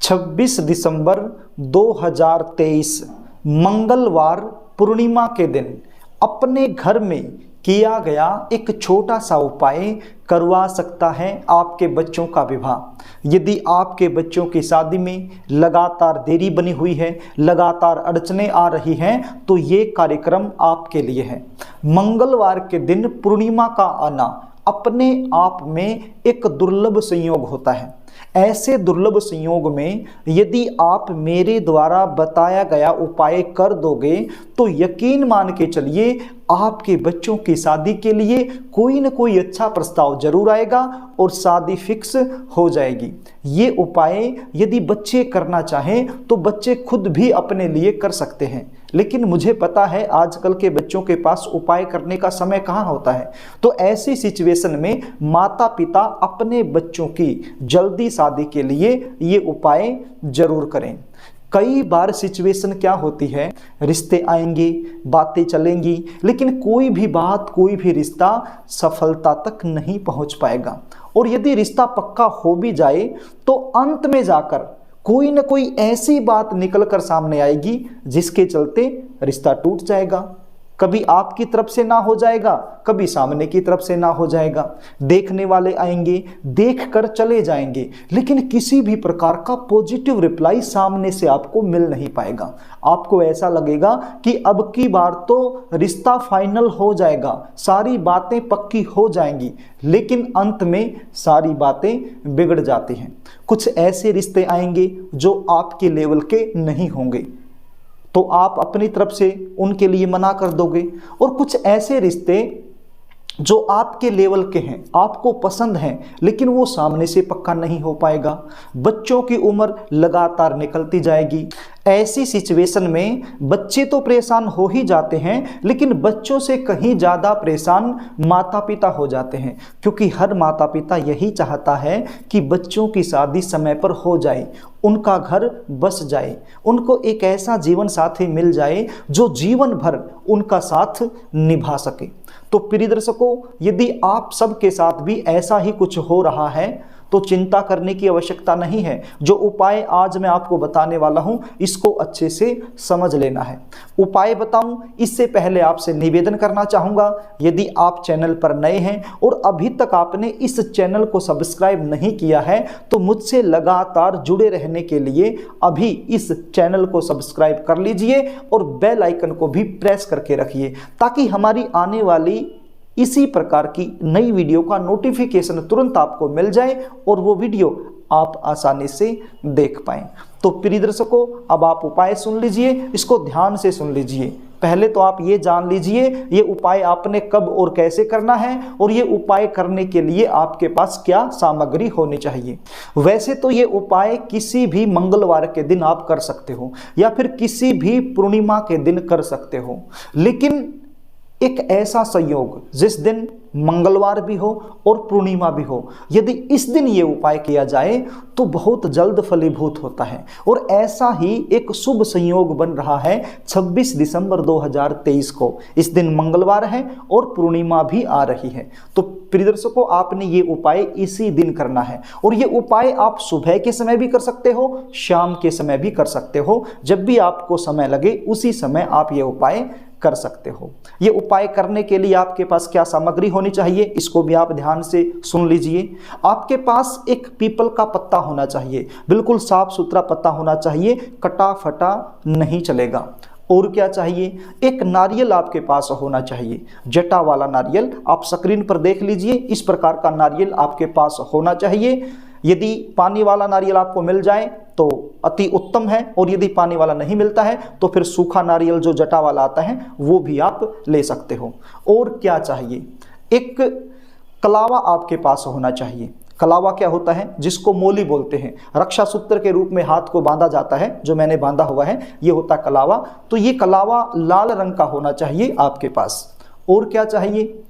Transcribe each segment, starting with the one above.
26 दिसंबर 2023 मंगलवार पूर्णिमा के दिन अपने घर में किया गया एक छोटा सा उपाय करवा सकता है आपके बच्चों का विवाह। यदि आपके बच्चों की शादी में लगातार देरी बनी हुई है, लगातार अड़चने आ रही हैं, तो ये कार्यक्रम आपके लिए है। मंगलवार के दिन पूर्णिमा का आना अपने आप में एक दुर्लभ संयोग होता है। ऐसे दुर्लभ संयोग में यदि आप मेरे द्वारा बताया गया उपाय कर दोगे तो यकीन मान के चलिए आपके बच्चों की शादी के लिए कोई न कोई अच्छा प्रस्ताव जरूर आएगा और शादी फिक्स हो जाएगी। ये उपाय यदि बच्चे करना चाहें तो बच्चे खुद भी अपने लिए कर सकते हैं, लेकिन मुझे पता है आजकल के बच्चों के पास उपाय करने का समय कहाँ होता है। तो ऐसी सिचुएशन में माता पिता अपने बच्चों की जल्दी शादी के लिए ये उपाय जरूर करें। कई बार सिचुएशन क्या होती है, रिश्ते आएंगे, बातें चलेंगी, लेकिन कोई भी बात, कोई भी रिश्ता सफलता तक नहीं पहुंच पाएगा। और यदि रिश्ता पक्का हो भी जाए तो अंत में जाकर कोई न कोई ऐसी बात निकल कर सामने आएगी जिसके चलते रिश्ता टूट जाएगा। कभी आपकी तरफ से ना हो जाएगा, कभी सामने की तरफ से ना हो जाएगा। देखने वाले आएंगे, देख कर चले जाएंगे, लेकिन किसी भी प्रकार का पॉजिटिव रिप्लाई सामने से आपको मिल नहीं पाएगा। आपको ऐसा लगेगा कि अब की बार तो रिश्ता फाइनल हो जाएगा, सारी बातें पक्की हो जाएंगी, लेकिन अंत में सारी बातें बिगड़ जाती हैं। कुछ ऐसे रिश्ते आएंगे जो आपके लेवल के नहीं होंगे, तो आप अपनी तरफ से उनके लिए मना कर दोगे। और कुछ ऐसे रिश्ते जो आपके लेवल के हैं, आपको पसंद हैं, लेकिन वो सामने से पक्का नहीं हो पाएगा। बच्चों की उम्र लगातार निकलती जाएगी। ऐसी सिचुएशन में बच्चे तो परेशान हो ही जाते हैं, लेकिन बच्चों से कहीं ज़्यादा परेशान माता पिता हो जाते हैं, क्योंकि हर माता पिता यही चाहता है कि बच्चों की शादी समय पर हो जाए, उनका घर बस जाए, उनको एक ऐसा जीवन साथी मिल जाए जो जीवन भर उनका साथ निभा सके। तो प्रिय दर्शकों, यदि आप सबके साथ भी ऐसा ही कुछ हो रहा है तो चिंता करने की आवश्यकता नहीं है। जो उपाय आज मैं आपको बताने वाला हूं, इसको अच्छे से समझ लेना है। उपाय बताऊं इससे पहले आपसे निवेदन करना चाहूंगा, यदि आप चैनल पर नए हैं और अभी तक आपने इस चैनल को सब्सक्राइब नहीं किया है तो मुझसे लगातार जुड़े रहने के लिए अभी इस चैनल को सब्सक्राइब कर लीजिए और बेल आइकन को भी प्रेस करके रखिए, ताकि हमारी आने वाली इसी प्रकार की नई वीडियो का नोटिफिकेशन तुरंत आपको मिल जाए और वो वीडियो आप आसानी से देख पाएं। तो प्रिय दर्शकों, अब आप उपाय सुन लीजिए, इसको ध्यान से सुन लीजिए। पहले तो आप ये जान लीजिए ये उपाय आपने कब और कैसे करना है, और ये उपाय करने के लिए आपके पास क्या सामग्री होनी चाहिए। वैसे तो ये उपाय किसी भी मंगलवार के दिन आप कर सकते हो या फिर किसी भी पूर्णिमा के दिन कर सकते हो, लेकिन एक ऐसा संयोग जिस दिन मंगलवार भी हो और पूर्णिमा भी हो, यदि इस दिन ये उपाय किया जाए तो बहुत जल्द फलीभूत होता है। और ऐसा ही एक शुभ संयोग बन रहा है 26 दिसंबर 2023 को। इस दिन मंगलवार है और पूर्णिमा भी आ रही है। तो प्रिय दर्शकों, आपने ये उपाय इसी दिन करना है, और ये उपाय आप सुबह के समय भी कर सकते हो, शाम के समय भी कर सकते हो। जब भी आपको समय लगे उसी समय आप ये उपाय कर सकते हो। ये उपाय करने के लिए आपके पास क्या सामग्री होनी चाहिए, इसको भी आप ध्यान से सुन लीजिए। आपके पास एक पीपल का पत्ता होना चाहिए, बिल्कुल साफ सुथरा पत्ता होना चाहिए, कटा फटा नहीं चलेगा। और क्या चाहिए, एक नारियल आपके पास होना चाहिए, जटा वाला नारियल। आप स्क्रीन पर देख लीजिए, इस प्रकार का नारियल आपके पास होना चाहिए। यदि पानी वाला नारियल आपको मिल जाए तो अति उत्तम है, और यदि पानी वाला नहीं मिलता है तो फिर सूखा नारियल जो जटा वाला आता है वो भी आप ले सकते हो। और क्या चाहिए, एक कलावा आपके पास होना चाहिए। कलावा क्या होता है, जिसको मोली बोलते हैं, रक्षा सूत्र के रूप में हाथ को बांधा जाता है, जो मैंने बांधा हुआ है ये होता है कलावा। तो ये कलावा लाल रंग का होना चाहिए आपके पास। और क्या चाहिए,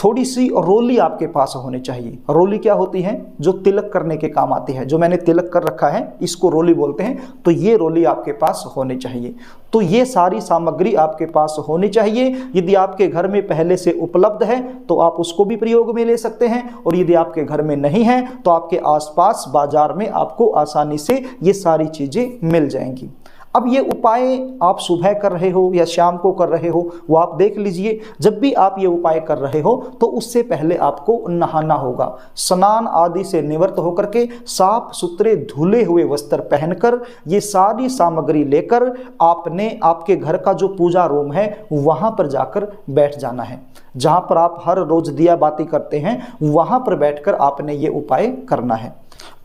थोड़ी सी रोली आपके पास होनी चाहिए। रोली क्या होती है? जो तिलक करने के काम आती है। जो मैंने तिलक कर रखा है इसको रोली बोलते हैं। तो ये रोली आपके पास होनी चाहिए। तो ये सारी सामग्री आपके पास होनी चाहिए। यदि आपके घर में पहले से उपलब्ध है तो आप उसको भी प्रयोग में ले सकते हैं, और यदि आपके घर में नहीं है तो आपके आसपास बाजार में आपको आसानी से ये सारी चीज़ें मिल जाएंगी। अब ये उपाय आप सुबह कर रहे हो या शाम को कर रहे हो वो आप देख लीजिए। जब भी आप ये उपाय कर रहे हो तो उससे पहले आपको नहाना होगा। स्नान आदि से निवृत्त होकर के साफ सुथरे धुले हुए वस्त्र पहनकर ये सारी सामग्री लेकर आपने आपके घर का जो पूजा रूम है वहाँ पर जाकर बैठ जाना है। जहाँ पर आप हर रोज दिया बाती करते हैं वहाँ पर बैठकर आपने ये उपाय करना है,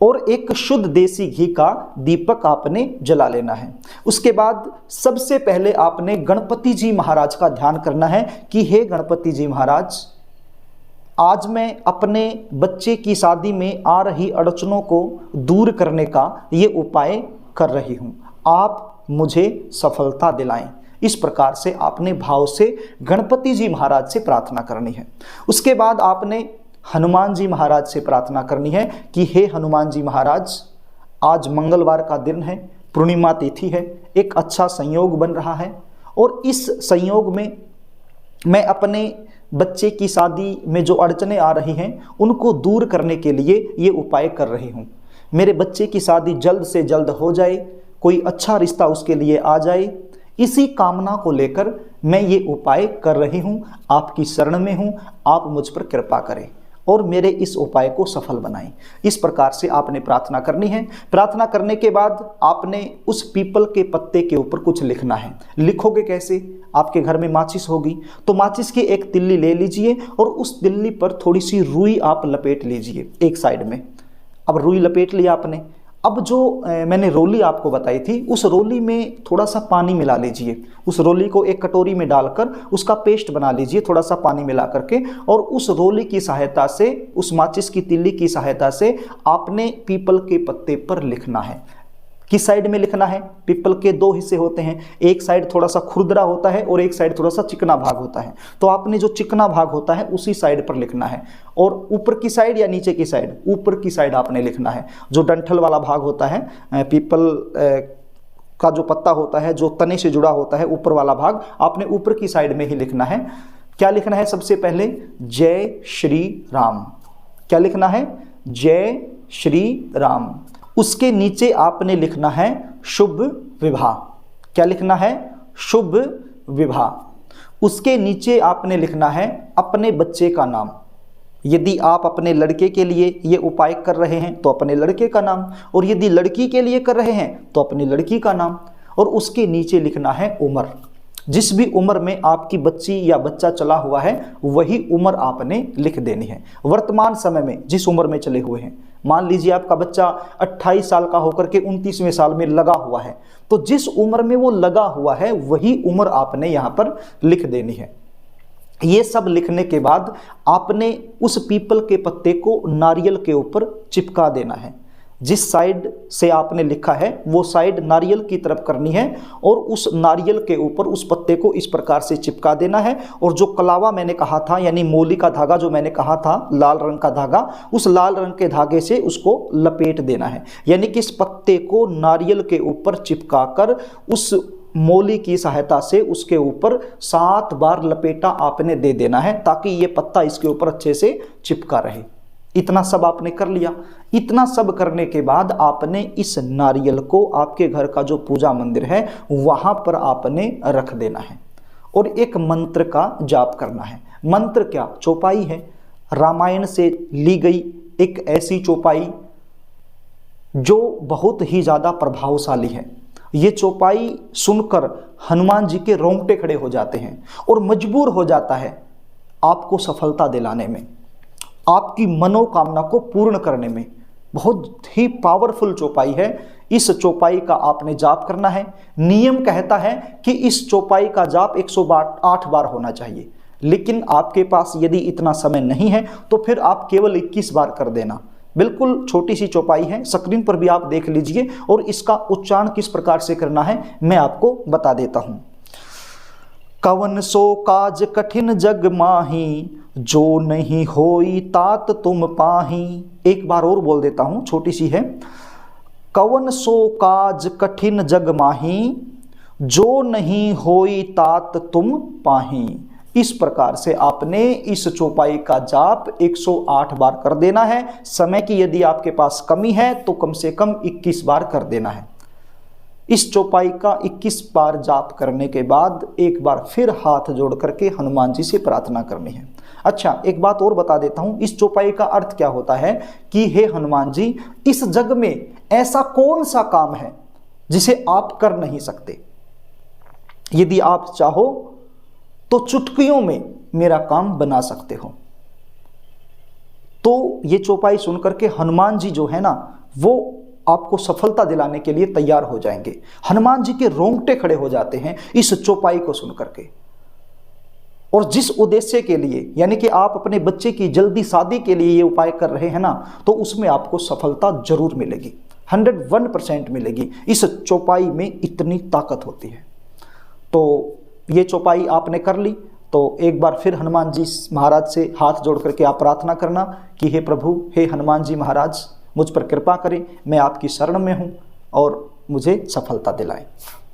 और एक शुद्ध देसी घी का दीपक आपने जला लेना है। उसके बाद सबसे पहले आपने गणपति जी महाराज का ध्यान करना है कि हे गणपति जी महाराज, आज मैं अपने बच्चे की शादी में आ रही अड़चनों को दूर करने का ये उपाय कर रही हूँ, आप मुझे सफलता दिलाएं। इस प्रकार से आपने भाव से गणपति जी महाराज से प्रार्थना करनी है। उसके बाद आपने हनुमान जी महाराज से प्रार्थना करनी है कि हे हनुमान जी महाराज, आज मंगलवार का दिन है, पूर्णिमा तिथि है, एक अच्छा संयोग बन रहा है, और इस संयोग में मैं अपने बच्चे की शादी में जो अड़चनें आ रही हैं उनको दूर करने के लिए ये उपाय कर रही हूँ। मेरे बच्चे की शादी जल्द से जल्द हो जाए, कोई अच्छा रिश्ता उसके लिए आ जाए, इसी कामना को लेकर मैं ये उपाय कर रही हूँ। आपकी शरण में हूँ, आप मुझ पर कृपा करें और मेरे इस उपाय को सफल बनाएं। इस प्रकार से आपने प्रार्थना करनी है। प्रार्थना करने के बाद आपने उस पीपल के पत्ते के ऊपर कुछ लिखना है। लिखोगे कैसे? आपके घर में माचिस होगी तो माचिस की एक तिल्ली ले लीजिए और उस तिल्ली पर थोड़ी सी रुई आप लपेट लीजिए एक साइड में। अब रुई लपेट लिया आपने। अब जो मैंने रोली आपको बताई थी उस रोली में थोड़ा सा पानी मिला लीजिए। उस रोली को एक कटोरी में डालकर उसका पेस्ट बना लीजिए थोड़ा सा पानी मिला करके, और उस रोली की सहायता से, उस माचिस की तिल्ली की सहायता से आपने पीपल के पत्ते पर लिखना है। किस साइड में लिखना है? पीपल के दो हिस्से होते हैं, एक साइड थोड़ा सा खुरदरा होता है और एक साइड थोड़ा सा चिकना भाग होता है। तो आपने जो चिकना भाग होता है उसी साइड पर लिखना है, और ऊपर की साइड या नीचे की साइड? ऊपर की साइड आपने लिखना है। जो डंठल वाला भाग होता है, पीपल का जो पत्ता होता है जो तने से जुड़ा होता है, ऊपर वाला भाग आपने ऊपर की साइड में ही लिखना है। क्या लिखना है? सबसे पहले जय श्री राम। क्या लिखना है? जय श्री राम। उसके नीचे आपने लिखना है शुभ विवाह। क्या लिखना है? शुभ विवाह। उसके नीचे आपने लिखना है अपने बच्चे का नाम। यदि आप अपने लड़के के लिए ये उपाय कर रहे हैं तो अपने लड़के का नाम, और यदि लड़की के लिए कर रहे हैं तो अपनी लड़की का नाम, और उसके नीचे लिखना है उम्र। जिस भी उम्र में आपकी बच्ची या बच्चा चला हुआ है वही उम्र आपने लिख देनी है। वर्तमान समय में जिस उम्र में चले हुए हैं, मान लीजिए आपका बच्चा 28 साल का होकर के 29वें साल में लगा हुआ है, तो जिस उम्र में वो लगा हुआ है वही उम्र आपने यहाँ पर लिख देनी है। ये सब लिखने के बाद आपने उस पीपल के पत्ते को नारियल के ऊपर चिपका देना है। जिस साइड से आपने लिखा है वो साइड नारियल की तरफ करनी है, और उस नारियल के ऊपर उस पत्ते को इस प्रकार से चिपका देना है। और जो कलावा मैंने कहा था, यानी मोली का धागा जो मैंने कहा था, लाल रंग का धागा, उस लाल रंग के धागे से उसको लपेट देना है। यानी कि इस पत्ते को नारियल के ऊपर चिपका कर उस मोली की सहायता से उसके ऊपर 7 बार लपेटा आपने दे देना है, ताकि ये पत्ता इसके ऊपर अच्छे से चिपका रहे। इतना सब आपने कर लिया। इतना सब करने के बाद आपने इस नारियल को आपके घर का जो पूजा मंदिर है वहां पर आपने रख देना है, और एक मंत्र का जाप करना है। मंत्र क्या? चौपाई है, रामायण से ली गई एक ऐसी चौपाई जो बहुत ही ज्यादा प्रभावशाली है। ये चौपाई सुनकर हनुमान जी के रोंगटे खड़े हो जाते हैं और मजबूर हो जाता है आपको सफलता दिलाने में, आपकी मनोकामना को पूर्ण करने में। बहुत ही पावरफुल चौपाई है। इस चौपाई का आपने जाप करना है। नियम कहता है कि इस चौपाई का जाप 108 बार होना चाहिए, लेकिन आपके पास यदि इतना समय नहीं है तो फिर आप केवल 21 बार कर देना। बिल्कुल छोटी सी चौपाई है, स्क्रीन पर भी आप देख लीजिए, और इसका उच्चारण किस प्रकार से करना है मैं आपको बता देता हूं। कवन सो काज कठिन जग माही, जो नहीं होई तात तुम पाही। एक बार और बोल देता हूं, छोटी सी है। कवन सो काज कठिन जग माही, जो नहीं होई तात तुम पाही। इस प्रकार से आपने इस चौपाई का जाप 108 बार कर देना है। समय की यदि आपके पास कमी है तो कम से कम 21 बार कर देना है। इस चौपाई का 21 बार जाप करने के बाद एक बार फिर हाथ जोड़ करके हनुमान जी से प्रार्थना करनी है। अच्छा, एक बात और बता देता हूं, इस चौपाई का अर्थ क्या होता है कि हे हनुमान जी, इस जग में ऐसा कौन सा काम है जिसे आप कर नहीं सकते। यदि आप चाहो तो चुटकियों में मेरा काम बना सकते हो। तो ये चौपाई सुन करके हनुमान जी जो है ना, वो आपको सफलता दिलाने के लिए तैयार हो जाएंगे। हनुमान जी के रोंगटे खड़े हो जाते हैं इस चौपाई को सुन करके। और जिस उद्देश्य के लिए, यानी कि आप अपने बच्चे की जल्दी शादी के लिए ये उपाय कर रहे हैं ना, तो उसमें आपको सफलता जरूर मिलेगी, 101% मिलेगी। इस चौपाई में इतनी ताकत होती है। तो ये चौपाई आपने कर ली तो एक बार फिर हनुमान जी महाराज से हाथ जोड़ करके आप प्रार्थना करना कि हे प्रभु, हे हनुमान जी महाराज, मुझ पर कृपा करें, मैं आपकी शरण में हूँ और मुझे सफलता दिलाएं।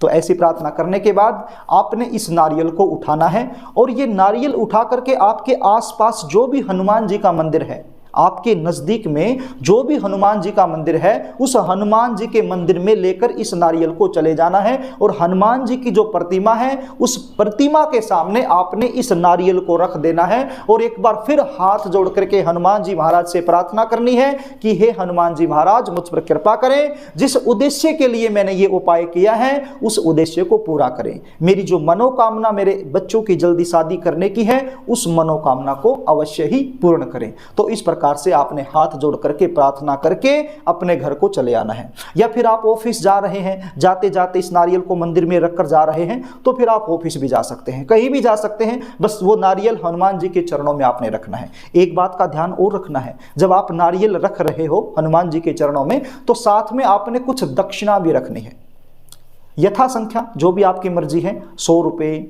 तो ऐसी प्रार्थना करने के बाद आपने इस नारियल को उठाना है और ये नारियल उठा करके आपके आसपास जो भी हनुमान जी का मंदिर है, आपके नज़दीक में जो भी हनुमान जी का मंदिर है, उस हनुमान जी के मंदिर में लेकर इस नारियल को चले जाना है और हनुमान जी की जो प्रतिमा है उस प्रतिमा के सामने आपने इस नारियल को रख देना है और एक बार फिर हाथ जोड़ करके हनुमान जी महाराज से प्रार्थना करनी है कि हे हनुमान जी महाराज, मुझ पर कृपा करें, जिस उद्देश्य के लिए मैंने ये उपाय किया है उस उद्देश्य को पूरा करें। मेरी जो मनोकामना मेरे बच्चों की जल्दी शादी करने की है, उस मनोकामना को अवश्य ही पूर्ण करें। तो इस प्रकार से आपने हाथ जोड़ करके प्रार्थना करके अपने घर को चले आना है। या फिर आप ऑफिस जा रहे हैं, जाते जाते इस नारियल को मंदिर में रखकर जा रहे हैं, तो फिर आप ऑफिस भी जा सकते हैं, कहीं भी जा सकते हैं, बस वो नारियल हनुमान जी के चरणों में आपने रखना है। एक बात का ध्यान और रखना है, जब आप नारियल रख रहे हो हनुमान जी के चरणों में, तो साथ में आपने कुछ दक्षिणा भी रखनी है, यथा संख्या जो भी आपकी मर्जी है, 100 रुपये,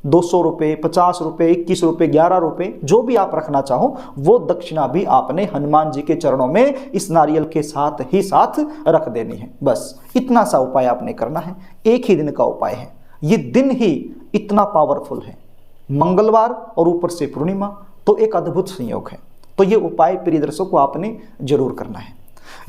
200 रुपये, 50 रुपये, 21 रुपये, 11 रुपये, जो भी आप रखना चाहो वो दक्षिणा भी आपने हनुमान जी के चरणों में इस नारियल के साथ ही साथ रख देनी है। बस इतना सा उपाय आपने करना है। एक ही दिन का उपाय है, ये दिन ही इतना पावरफुल है, मंगलवार और ऊपर से पूर्णिमा, तो एक अद्भुत संयोग है। तो ये उपाय प्रिय दर्शकों आपने जरूर करना है।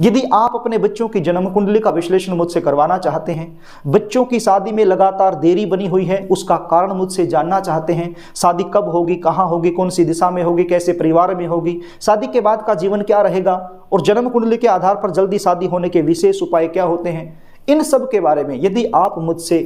यदि आप अपने बच्चों की जन्म कुंडली का विश्लेषण मुझसे करवाना चाहते हैं, बच्चों की शादी में लगातार देरी बनी हुई है, उसका कारण मुझसे जानना चाहते हैं, शादी कब होगी, कहाँ होगी, कौन सी दिशा में होगी, कैसे परिवार में होगी, शादी के बाद का जीवन क्या रहेगा और जन्म कुंडली के आधार पर जल्दी शादी होने के विशेष उपाय क्या होते हैं, इन सब के बारे में यदि आप मुझसे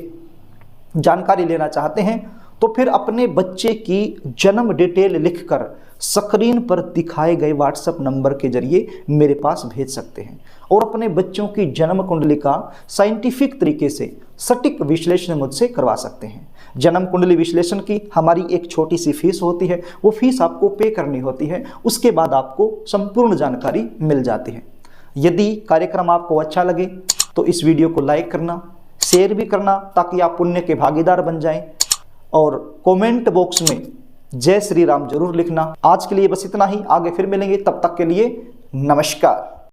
जानकारी लेना चाहते हैं तो फिर अपने बच्चे की जन्म डिटेल लिखकर स्क्रीन पर दिखाए गए व्हाट्सएप नंबर के जरिए मेरे पास भेज सकते हैं और अपने बच्चों की जन्म कुंडली का साइंटिफिक तरीके से सटीक विश्लेषण मुझसे करवा सकते हैं। जन्म कुंडली विश्लेषण की हमारी एक छोटी सी फीस होती है, वो फीस आपको पे करनी होती है, उसके बाद आपको संपूर्ण जानकारी मिल जाती है। यदि कार्यक्रम आपको अच्छा लगे तो इस वीडियो को लाइक करना, शेयर भी करना ताकि आप पुण्य के भागीदार बन जाएं और कमेंट बॉक्स में जय श्री राम जरूर लिखना। आज के लिए बस इतना ही, आगे फिर मिलेंगे, तब तक के लिए नमस्कार।